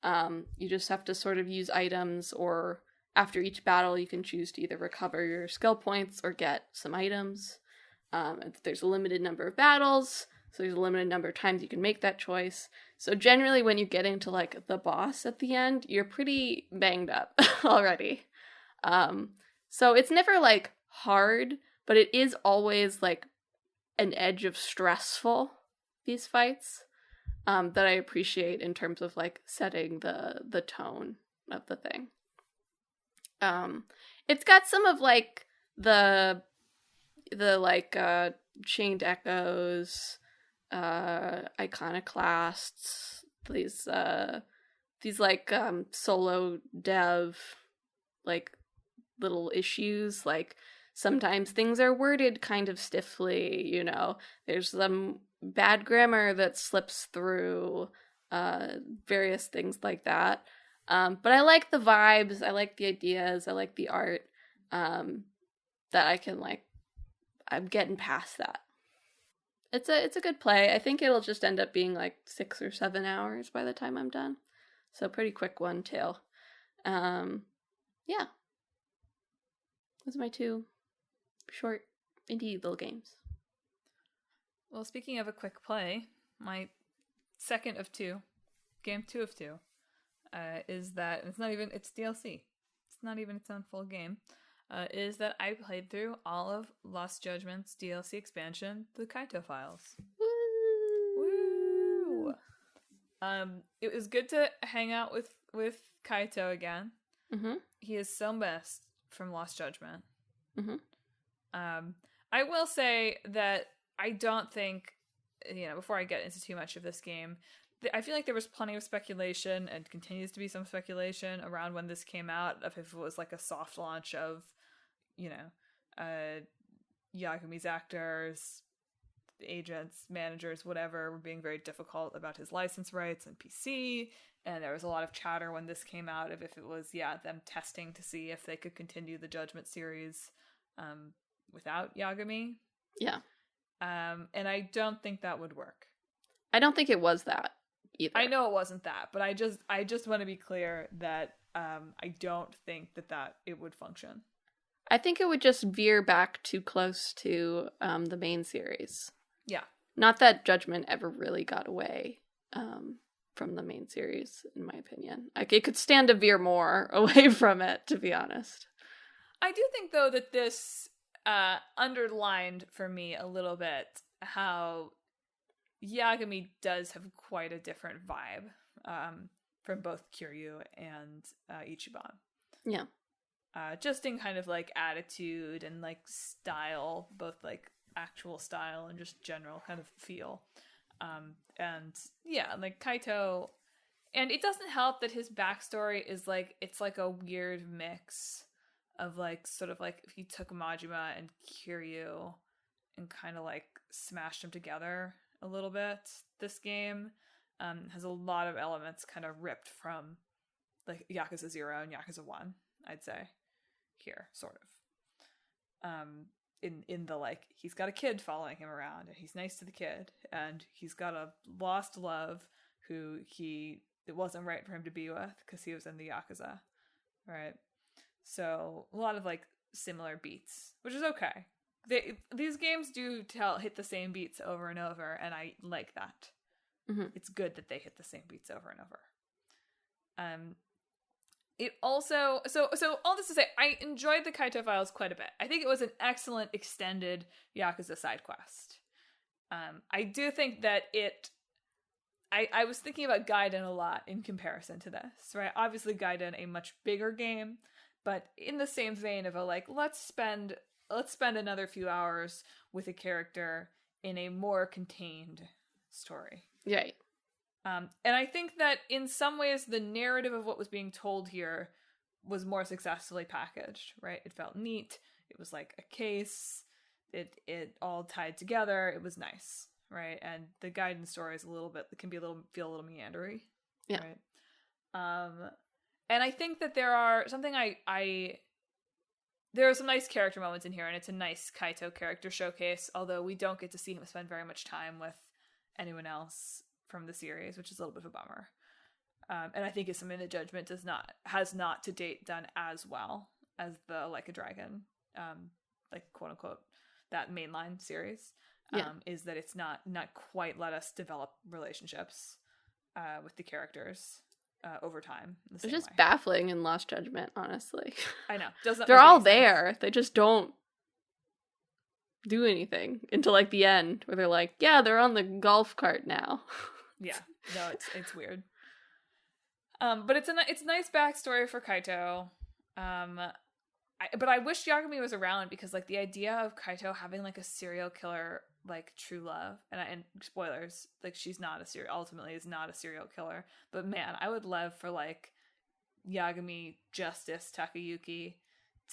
You just have to sort of use items, or after each battle you can choose to either recover your skill points or get some items. There's a limited number of battles, so there's a limited number of times you can make that choice. So generally when you get into like the boss at the end, you're pretty banged up already. So it's never like hard, but it is always like an edge of stressful, these fights, that I appreciate in terms of like setting the tone of the thing. It's got some of like the like chained echoes, iconoclasts, these like solo dev like little issues, like sometimes things are worded kind of stiffly, there's some bad grammar that slips through, various things like that. But I like the vibes, I like the ideas, I like the art, that I can like, I'm getting past that. It's a good play. I think it'll just end up being like 6 or 7 hours by the time I'm done. So pretty quick one too. Yeah. Those are my 2 short indie little games. Well, speaking of a quick play, my second of 2, game 2 of 2, is that it's DLC. It's not even its own full game. Is that I played through all of Lost Judgment's DLC expansion, The Kaito Files. Woo! It was good to hang out with Kaito again. Mm-hmm. He is so missed from Lost Judgment. Mm-hmm. I will say that I don't think, before I get into too much of this game, I feel like there was plenty of speculation, and continues to be some speculation around when this came out, of if it was like a soft launch of, Yagumi's actors, agents, managers, whatever, were being very difficult about his license rights and PC, and there was a lot of chatter when this came out of if it was, them testing to see if they could continue the Judgment series without Yagami. Yeah. And I don't think that would work. I don't think it was that either. I know it wasn't that, but I just want to be clear that I don't think that it would function. I think it would just veer back too close to the main series. Yeah. Not that Judgment ever really got away from the main series, in my opinion. Like, it could stand to veer more away from it, to be honest. I do think, though, that this underlined for me a little bit how Yagami does have quite a different vibe from both Kiryu and Ichiban. Yeah. Just in kind of like attitude and like style, both like actual style and just general kind of feel. And yeah, like Kaito, and it doesn't help that his backstory is like, it's like a weird mix of like, sort of like if you took Majima and Kiryu and kind of like smashed them together a little bit. This game has a lot of elements kind of ripped from like Yakuza 0 and Yakuza 1, I'd say, here, sort of. In the like, he's got a kid following him around, and he's nice to the kid, and he's got a lost love who it wasn't right for him to be with because he was in the Yakuza, right? So a lot of like similar beats, which is okay. These games do hit the same beats over and over, and I like that. Mm-hmm. It's good that they hit the same beats over and over. It also, so all this to say, I enjoyed the Kaito Files quite a bit. I think it was an excellent extended Yakuza side quest. I do think that it I was thinking about Gaiden a lot in comparison to this, right? Obviously Gaiden, a much bigger game, but in the same vein of a like, let's spend another few hours with a character in a more contained story. Right. And I think that in some ways the narrative of what was being told here was more successfully packaged, right? It felt neat. It was like a case. It all tied together. It was nice, right? And the Gaiden story is feel a little meandery, yeah. Right? And I think that there are some nice character moments in here, and it's a nice Kaito character showcase, although we don't get to see him spend very much time with anyone else from the series, which is a little bit of a bummer. And I think it's something that Judgment has not to date done as well as the Like a Dragon, like quote unquote, that mainline series. Is that it's not quite let us develop relationships with the characters over time. It's just baffling in Lost Judgment, honestly. I know. They're all there. They just don't do anything until like the end, where they're like, yeah, they're on the golf cart now. Yeah. No, it's weird. But it's a nice backstory for Kaito. But I wish Yagami was around, because like the idea of Kaito having like a serial killer like true love, and spoilers, like she's ultimately is not a serial killer, but man, I would love for like Yagami Justice Takayuki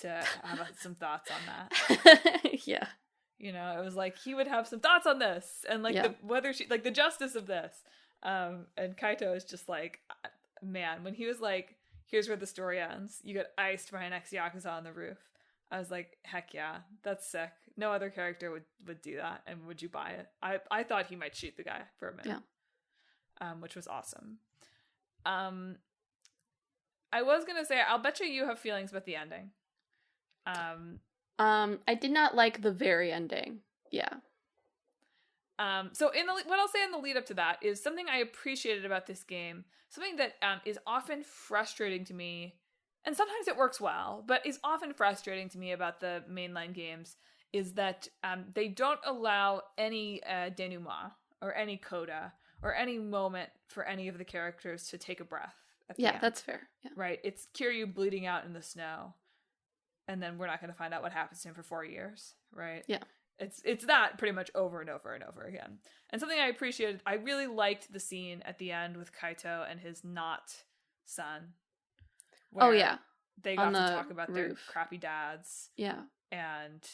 to have some thoughts on that. Yeah. You know, it was like he would have some thoughts on this, and like the justice of this. And Kaito is just like, man, when he was like, here's where the story ends, you get iced by an ex-Yakuza on the roof, I was like, heck yeah, that's sick. No other character would do that, and would you buy it? I thought he might shoot the guy for a minute. Yeah. Which was awesome. I was gonna say, I'll bet you have feelings about the ending. I did not like the very ending. Yeah. So what I'll say in the lead up to that is something I appreciated about this game, something that is often frustrating to me, and sometimes it works well, but is often frustrating to me about the mainline games, is that they don't allow any denouement or any coda or any moment for any of the characters to take a breath. Yeah, that's fair. Yeah. Right? It's Kiryu bleeding out in the snow, and then we're not going to find out what happens to him for 4 years, right? Yeah. It's that pretty much over and over and over again. And something I appreciated, I really liked the scene at the end with Kaito and his not son. Oh, yeah. They got to talk about their crappy dads. Yeah. And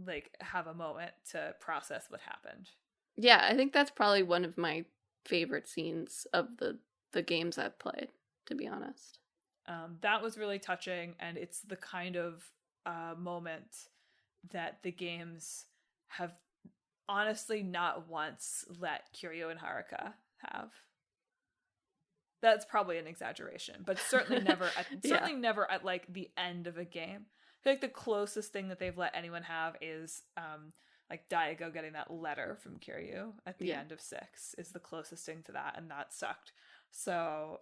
like have a moment to process what happened. Yeah, I think that's probably one of my favorite scenes of the games I've played, to be honest. That was really touching, and it's the kind of moment that the games have honestly not once let Kiryu and Haruka have. That's probably an exaggeration, but certainly never at like the end of a game. I feel like the closest thing that they've let anyone have is like Daigo getting that letter from Kiryu at the end of 6 is the closest thing to that, and that sucked. So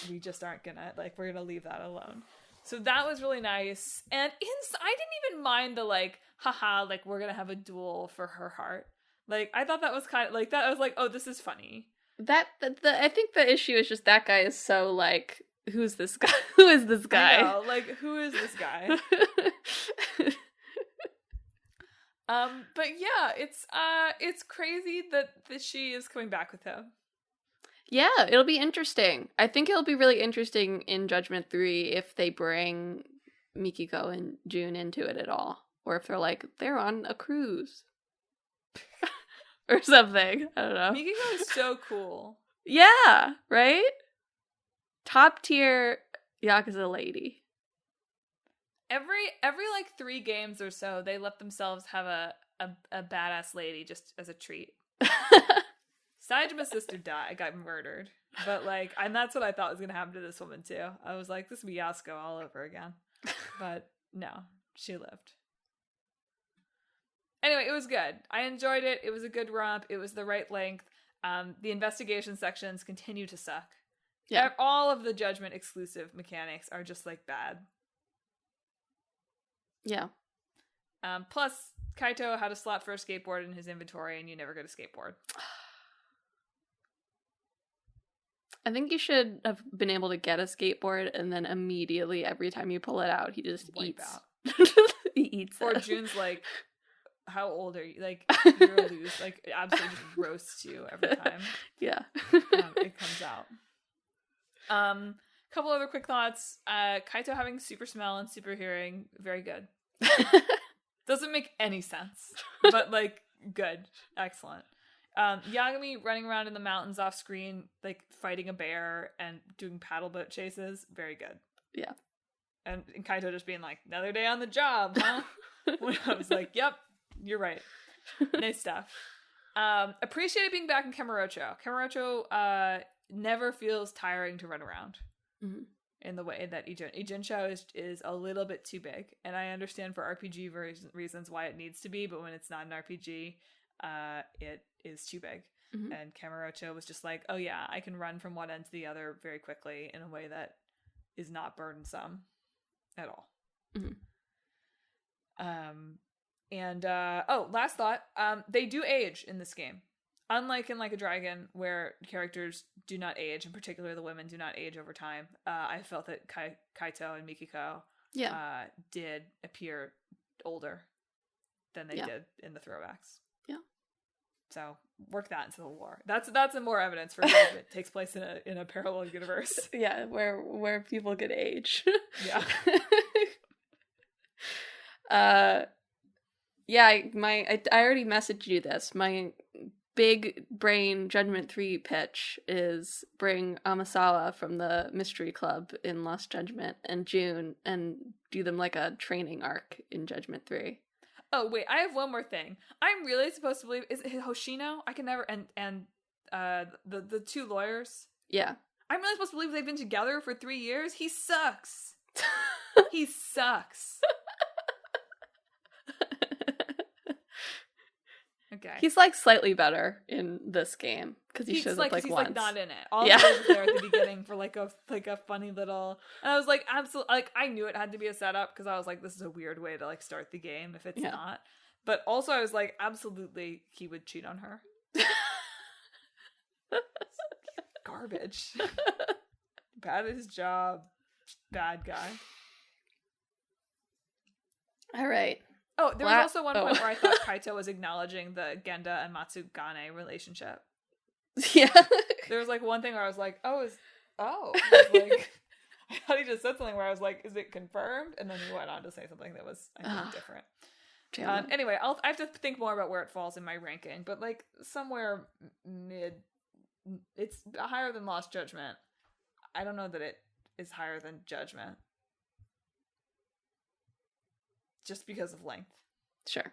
we just aren't gonna, like, we're gonna leave that alone. So that was really nice. And I didn't even mind the like, haha, like we're gonna have a duel for her heart. Like, I thought that was kind of like that. I was like, oh, this is funny. I think the issue is just that guy is so like, who's this guy? Who is this guy? I know, like, who is this guy? But yeah, it's crazy that she is coming back with him. Yeah, it'll be interesting. I think it'll be really interesting in Judgment 3 if they bring Mikiko and Jun into it at all. Or if they're on a cruise. Or something. I don't know. Mikiko is so cool. Yeah, right? Top tier Yakuza lady. Every like 3 games or so, they let themselves have a badass lady just as a treat. Sajima's sister got murdered, but like, and that's what I thought was gonna happen to this woman too. I was like, this would be Yasuko all over again, but no, she lived. Anyway, it was good. I enjoyed it. It was a good romp. It was the right length. The investigation sections continue to suck. Yeah, all of the Judgment exclusive mechanics are just like bad. Yeah. Plus, Kaito had a slot for a skateboard in his inventory, and you never get a skateboard. I think you should have been able to get a skateboard and then immediately every time you pull it out, he just Wipe eats. out. He eats Or it. June's like, how old are you? Like, you're a loose. Like, absolutely just roasts you every time. Yeah. It comes out. Couple other quick thoughts. Kaito having super smell and super hearing, very good. Doesn't make any sense, but like, good. Excellent. Yagami running around in the mountains off screen, like fighting a bear and doing paddle boat chases, very good. Yeah. And Kaito just being like, another day on the job, huh? When I was like, yep, you're right. Nice stuff. Appreciated being back in Kamurocho. Kamurocho never feels tiring to run around in the way that Ijincho is a little bit too big. And I understand for RPG reasons why it needs to be, but when it's not an RPG, it is too big. And Kamurocho was just like, oh yeah, I can run from one end to the other very quickly in a way that is not burdensome at all. Last thought, they do age in this game, unlike in Like a Dragon where characters do not age, in particular the women do not age over time. I felt that Kaito and Mikiko did appear older than they did in the throwbacks. So work that into the lore. That's a more evidence for that it takes place in a parallel universe. Yeah, where people could age. Yeah. I already messaged you this. My big brain Judgment 3 pitch is bring Amasawa from the Mystery Club in Lost Judgment and June and do them like a training arc in Judgment 3. Oh wait, I have one more thing. I'm really supposed to believe, is it Hoshino? I can never, and the two lawyers. Yeah. I'm really supposed to believe they've been together for 3 years? He sucks. He sucks. Okay. He's like slightly better in this game because he shows up like he's once. Like not in it. All he was there at the beginning for like a funny little. And I was like, absolutely, like I knew it had to be a setup because I was like, this is a weird way to like start the game if it's not. But also I was like, absolutely, he would cheat on her. Garbage. Bad at his job. Bad guy. All right. Oh, there was also one point where I thought Kaito was acknowledging the Genda and Matsugane relationship. Yeah. There was like one thing where I was like, I was like, I thought he just said something where I was like, is it confirmed? And then he went on to say something that was, I think, different. Anyway, I have to think more about where it falls in my ranking, but like somewhere mid, it's higher than Lost Judgment. I don't know that it is higher than Judgment. Just because of length. Sure.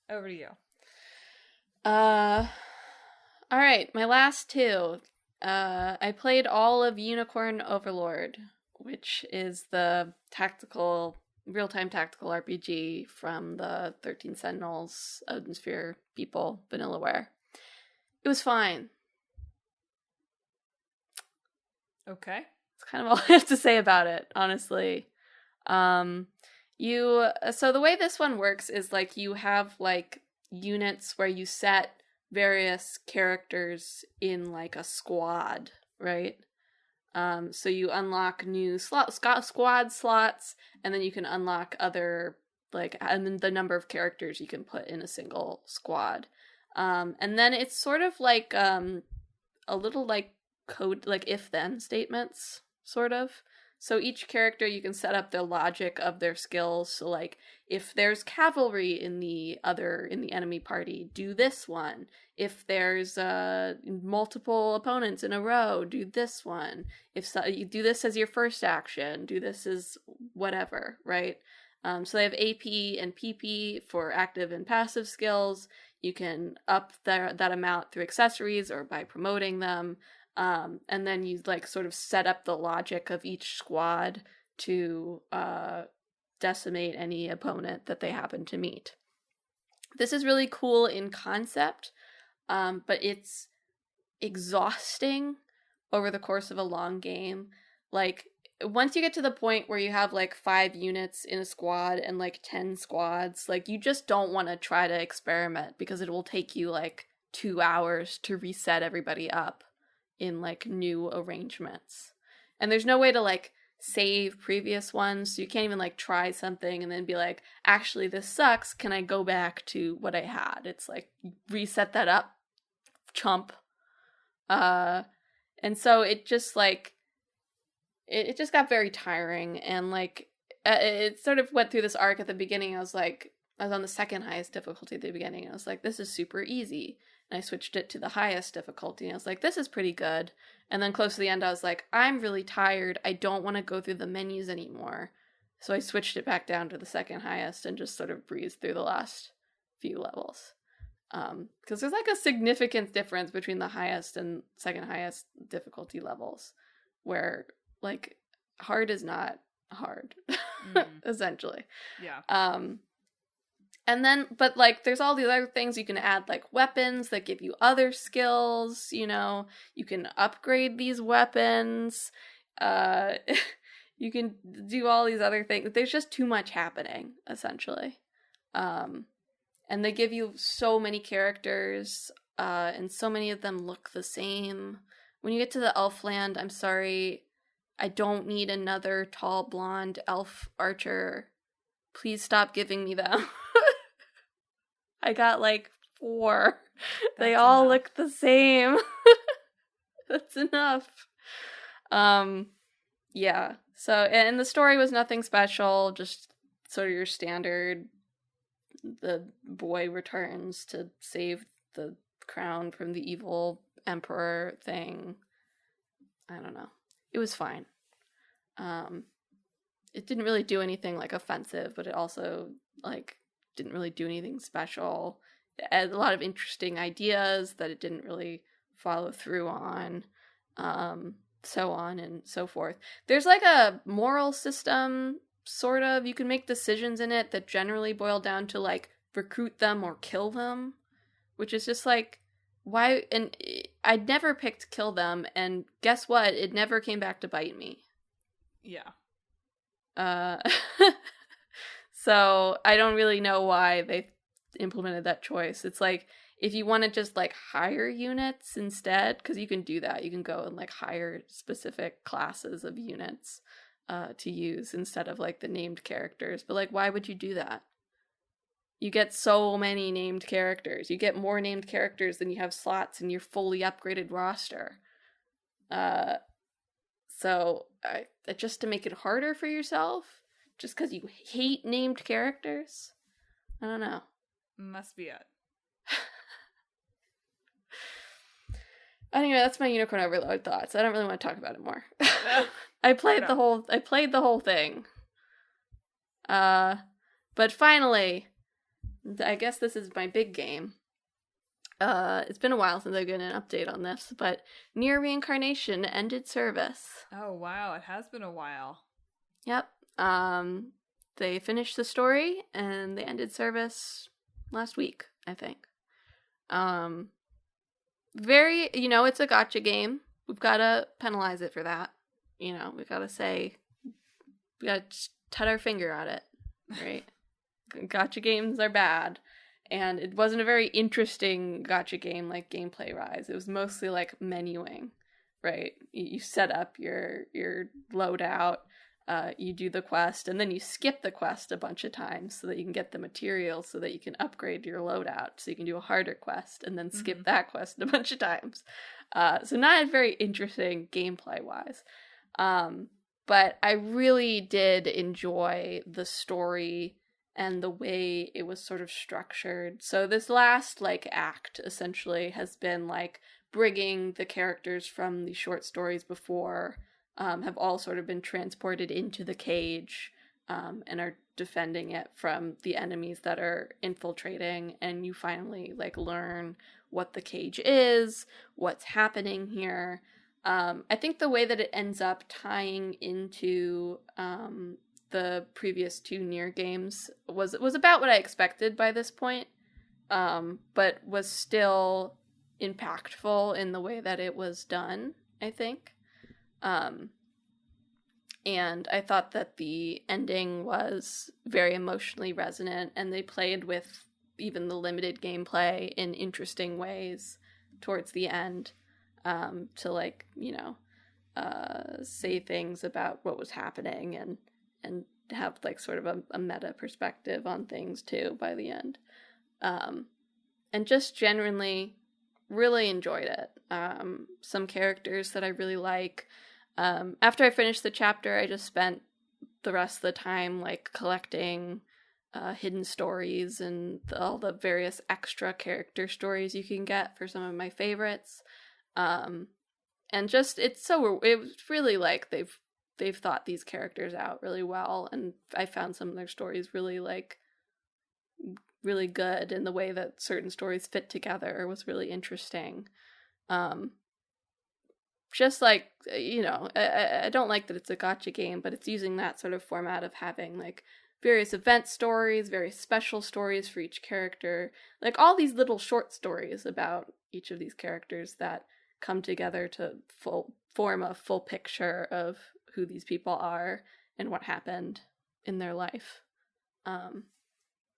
Over to you. All right, my last two. I played all of Unicorn Overlord, which is the real-time tactical RPG from the 13 Sentinels, Odin Sphere people, Vanillaware. It was fine. Okay. That's kind of all I have to say about it, honestly. So the way this one works is like you have like units where you set various characters in like a squad, right? So you unlock new squad slots, and then you can unlock other and then the number of characters you can put in a single squad. And then it's sort of like a little like code, like if-then statements, sort of. So each character, you can set up the logic of their skills. So like, if there's cavalry in the enemy party, do this one. If there's multiple opponents in a row, do this one. If you do this as your first action, do this as whatever, right? So they have AP and PP for active and passive skills. You can up that amount through accessories or by promoting them. And then you like sort of set up the logic of each squad to decimate any opponent that they happen to meet. This is really cool in concept, but it's exhausting over the course of a long game. Like, once you get to the point where you have like 5 units in a squad and like 10 squads, like you just don't want to try to experiment because it will take you like 2 hours to reset everybody up in like new arrangements. And there's no way to like save previous ones, so you can't even like try something and then be like, actually this sucks, can I go back to what I had? It's like, reset that up, chump. And so it just like, it just got very tiring, and like, it sort of went through this arc at the beginning. I was on the second highest difficulty at the beginning, and I was like, this is super easy. And I switched it to the highest difficulty, and I was like, this is pretty good. And then close to the end, I was like, I'm really tired. I don't want to go through the menus anymore. So I switched it back down to the second highest and just sort of breezed through the last few levels. Because there's like a significant difference between the highest and second highest difficulty levels, where like hard is not hard, essentially. Yeah. And then, but like, there's all these other things you can add, like weapons that give you other skills, you know, you can upgrade these weapons, you can do all these other things. There's just too much happening, essentially. And they give you so many characters, and so many of them look the same. When you get to the elf land, I'm sorry, I don't need another tall blonde elf archer. Please stop giving me them. I got like 4. They all look the same. That's enough. Yeah. So, and the story was nothing special, just sort of your standard, the boy returns to save the crown from the evil emperor thing. I don't know. It was fine. It didn't really do anything like offensive, but it also like didn't really do anything special. It had a lot of interesting ideas that it didn't really follow through on, so on and so forth. There's like a moral system, sort of. You can make decisions in it that generally boil down to like recruit them or kill them, which is just like, why? And I'd never picked kill them, and guess what? It never came back to bite me. Yeah. So I don't really know why they implemented that choice. It's like, if you want to just like hire units instead, because you can do that. You can go and like hire specific classes of units to use instead of like the named characters. But like, why would you do that? You get so many named characters. You get more named characters than you have slots in your fully upgraded roster. So just to make it harder for yourself, just because you hate named characters? I don't know. Must be it. Anyway, that's my Unicorn Overload thoughts. I don't really want to talk about it more. I played the whole thing. But finally, I guess this is my big game. It's been a while since I've given an update on this, but Nier Reincarnation ended service. Oh wow, it has been a while. Yep. They finished the story and they ended service last week, I think. Very, it's a gacha game. We've got to penalize it for that. We've got to say, we got to tut our finger at it, right? Gacha games are bad. And it wasn't a very interesting gacha game, like gameplay-wise. It was mostly like menuing, right? You set up your loadout, you do the quest, and then you skip the quest a bunch of times so that you can get the materials so that you can upgrade your loadout. So you can do a harder quest and then skip that quest a bunch of times. So not very interesting gameplay-wise. But I really did enjoy the story and the way it was sort of structured. So this last, act, essentially, has been, bringing the characters from the short stories before, have all sort of been transported into the cage, and are defending it from the enemies that are infiltrating, and you finally, learn what the cage is, what's happening here. I think the way that it ends up tying into, the previous 2 Nier games was about what I expected by this point, but was still impactful in the way that it was done, I think. And I thought that the ending was very emotionally resonant, and they played with even the limited gameplay in interesting ways towards the end. to like, you know, say things about what was happening and have like sort of a meta perspective on things too by the end. And just genuinely really enjoyed it. Some characters that I really like. After I finished the chapter, I just spent the rest of the time like collecting hidden stories and all the various extra character stories you can get for some of my favorites. And just it was really like they've thought these characters out really well, and I found some of their stories really like really good, and the way that certain stories fit together was really interesting. Just like, you know, I don't like that it's a gacha game, but it's using that sort of format of having like various event stories, very special stories for each character, like all these little short stories about each of these characters that come together to form a full picture of who these people are and what happened in their life.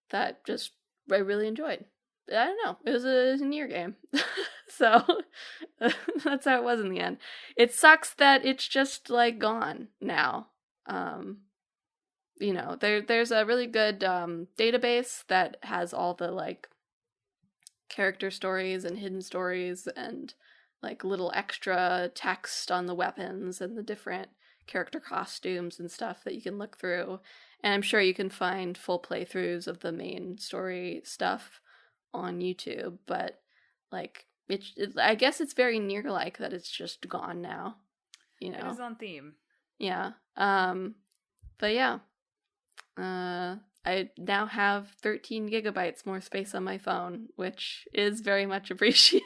That just I really enjoyed. I don't know. It was a Nier game. So that's how it was in the end. It sucks that it's just like gone now. You know, there's a really good database that has all the like character stories and hidden stories and like little extra text on the weapons and the different character costumes and stuff that you can look through. And I'm sure you can find full playthroughs of the main story stuff on YouTube, but like I guess it's very Nier-like that it's just gone now. You know, it is on theme. Yeah. But yeah, I now have 13 gigabytes more space on my phone, which is very much appreciated.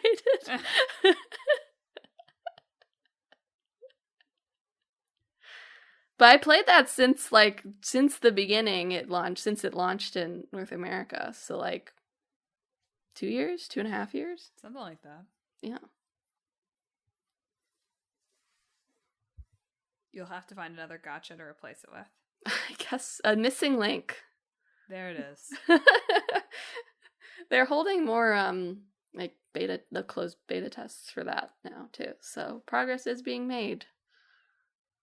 But I played that since the beginning since it launched in North America. So like 2 years, 2.5 years? Something like that. Yeah. You'll have to find another gacha to replace it with. I guess a missing link. There it is. They're holding more like the closed beta tests for that now too. So progress is being made.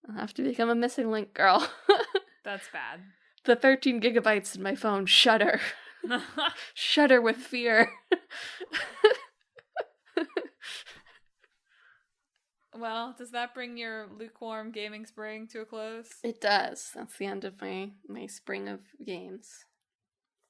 I'll have to become a missing link girl. That's bad. The 13 gigabytes in my phone shudder. Shudder with fear. Well, does that bring your lukewarm gaming spring to a close? It does. That's the end of my spring of games.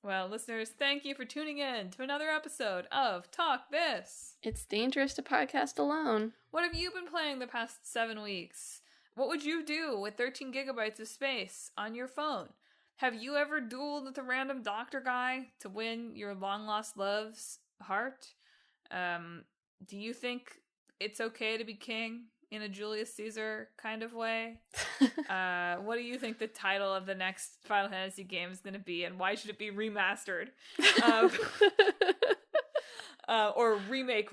Well, listeners, thank you for tuning in to another episode of Talk This. It's dangerous to podcast alone. What have you been playing the past 7 weeks? What would you do with 13 gigabytes of space on your phone? Have you ever dueled with a random doctor guy to win your long-lost love's heart? Do you think it's okay to be king in a Julius Caesar kind of way? What do you think the title of the next Final Fantasy game is going to be, and why should it be remastered? Or remake?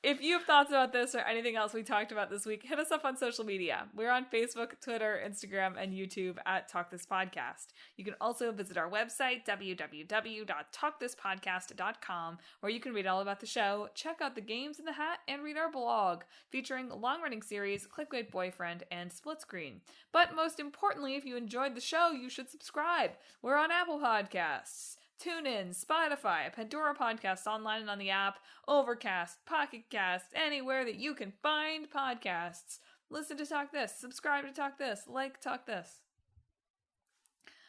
If you have thoughts about this or anything else we talked about this week, hit us up on social media. We're on Facebook, Twitter, Instagram, and YouTube at Talk This Podcast. You can also visit our website, www.talkthispodcast.com, where you can read all about the show, check out the games in the hat, and read our blog, featuring long-running series, Clickbait Boyfriend, and Split Screen. But most importantly, if you enjoyed the show, you should subscribe. We're on Apple Podcasts, TuneIn, Spotify, Pandora Podcasts online and on the app, Overcast, Pocket Cast, anywhere that you can find podcasts. Listen to Talk This, subscribe to Talk This, like Talk This.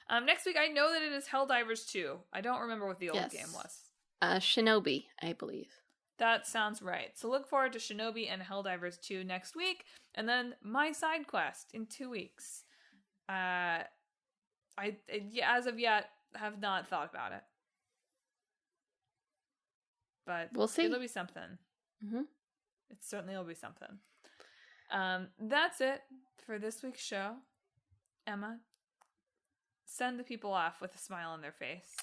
Next week, I know that it is Helldivers 2. I don't remember what the old game was. Shinobi, I believe. That sounds right. So look forward to Shinobi and Helldivers 2 next week, and then my side quest in 2 weeks. As of yet, have not thought about it, but we'll see. It'll be something. Mm-hmm. It certainly will be something. That's it for this week's show. Emma, send the people off with a smile on their face.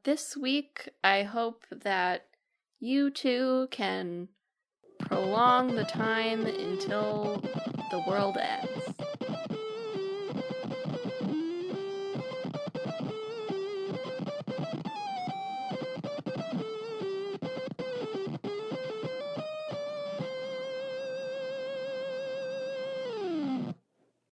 This week, I hope that you two can prolong the time until the world ends.